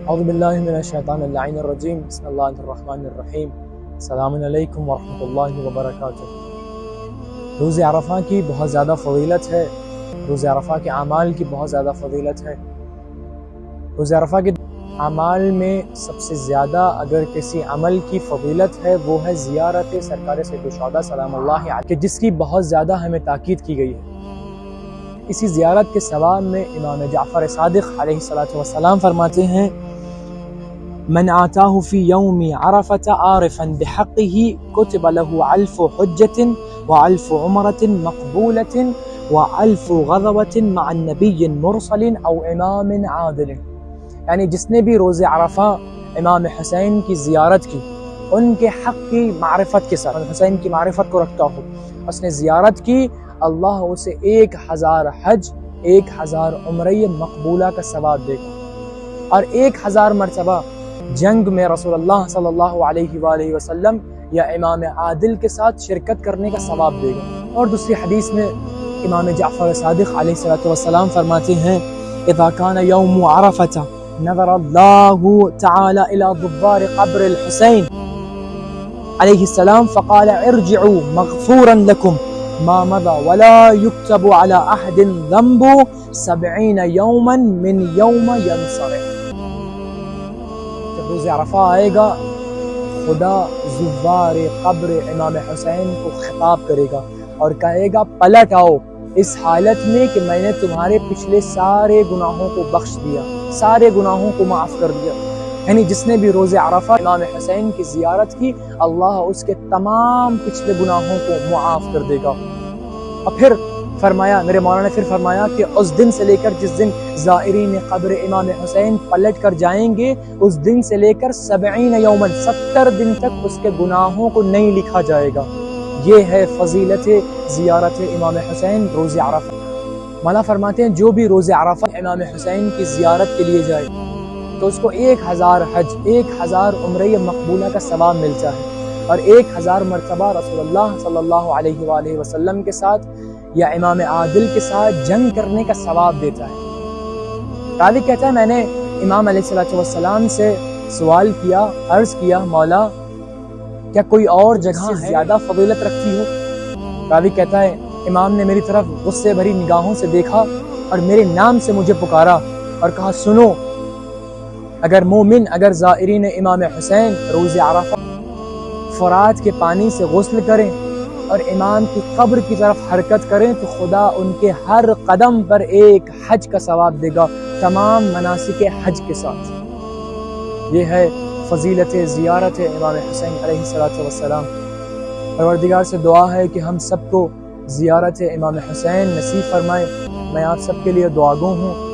اعوذ باللہ من الشیطان اللعین الرجیم بسم اللہ الرحمن الرحیم السلام علیکم ورحمۃ اللہ وبرکاتہ۔ روز عرفہ کی بہت زیادہ فضیلت ہے، روز عرفہ کے اعمال کی بہت زیادہ فضیلت ہے۔ روز عرفہ کے اعمال میں سب سے زیادہ اگر کسی عمل کی فضیلت ہے وہ ہے زیارت سرکار سید الشہداء سلام اللہ علیہ، جس کی بہت زیادہ ہمیں تاکید کی گئی ہے۔ اسی زیارت کے ثواب میں امام جعفر صادق علیہ الصلوۃ والسلام فرماتے ہیں: من آتاه في يوم عرفة عارفا بحقه كتب له 1000 حجة و1000 عمرة مقبولة و1000 غزوة مع النبي مرسل او امام عادل۔ یعنی جس نے بھی روز عرفہ امام حسین کی زیارت کی، ان کے حق کی معرفت کے ساتھ حسین کی معرفت کو رکھتا ہو، اس نے زیارت کی، اللہ اسے 1000 حج 1000 عمرہ مقبولہ کا ثواب دے گا، اور 1000 مرتبہ جنگ میں رسول اللہ صلی اللہ علیہ وآلہ وسلم یا امام عادل کے ساتھ شرکت کرنے کا ثواب دے گا۔ اور دوسری حدیث میں امام جعفر صادق علیہ الصلوۃ والسلام فرماتے ہیں: اذا كان يوم عرفة نظر الله تعالى الى ضبار قبر الحسين علیہ السلام فقال ارجعوا مغفورا لكم ما مضى ولا يكتب على احد ذنب 70 يوما من يوم ينصرف۔ جب روز عرفہ آئے گا، خدا زوار قبر امام حسین کو خطاب کرے گا اور کہے گا پلٹ آؤ اس حالت میں کہ میں نے تمہارے پچھلے سارے گناہوں کو بخش دیا، سارے گناہوں کو معاف کر دیا۔ یعنی جس نے بھی روز عرفہ امام حسین کی زیارت کی، اللہ اس کے تمام پچھلے گناہوں کو معاف کر دے گا۔ اور پھر فرمایا، میرے مولانا نے پھر فرمایا کہ اس دن سے لے کر جس دن زائرین قبر امام حسین پلٹ کر جائیں گے، اس دن سے لے کر 70 یومن 70 دن تک اس کے گناہوں کو نہیں لکھا جائے گا۔ یہ ہے فضیلت زیارت امام حسین روز عرفہ۔ مولا فرماتے ہیں جو بھی روز عرفہ امام حسین کی زیارت کے لیے جائے تو اس کو 1000 حج 1000 عمرہ مقبولہ کا ثواب ملتا ہے، اور 1000 مرتبہ رسول اللہ صلی اللہ علیہ وآلہ وسلم کے ساتھ یا امام عادل کے ساتھ جنگ کرنے کا ثواب دیتا ہے۔ راوی کہتا ہے میں نے امام علیہ الصلوۃ والسلام سے سوال کیا، عرض کیا مولا کیا کوئی اور جگہ زیادہ فضیلت رکھتی ہو؟ راوی کہتا ہے امام نے میری طرف غصے بھری نگاہوں سے دیکھا اور میرے نام سے مجھے پکارا اور کہا سنو، اگر مومن اگر زائرین امام حسین روز عرفہ فرات کے پانی سے غسل کریں اور امام کی قبر کی طرف حرکت کریں تو خدا ان کے ہر قدم پر ایک حج کا ثواب دے گا، تمام مناسک حج کے ساتھ۔ یہ ہے فضیلت زیارت امام حسین علیہ الصلوۃ والسلام۔ پروردگار سے دعا ہے کہ ہم سب کو زیارت امام حسین نصیب فرمائے۔ میں آپ سب کے لیے دعا گو ہوں۔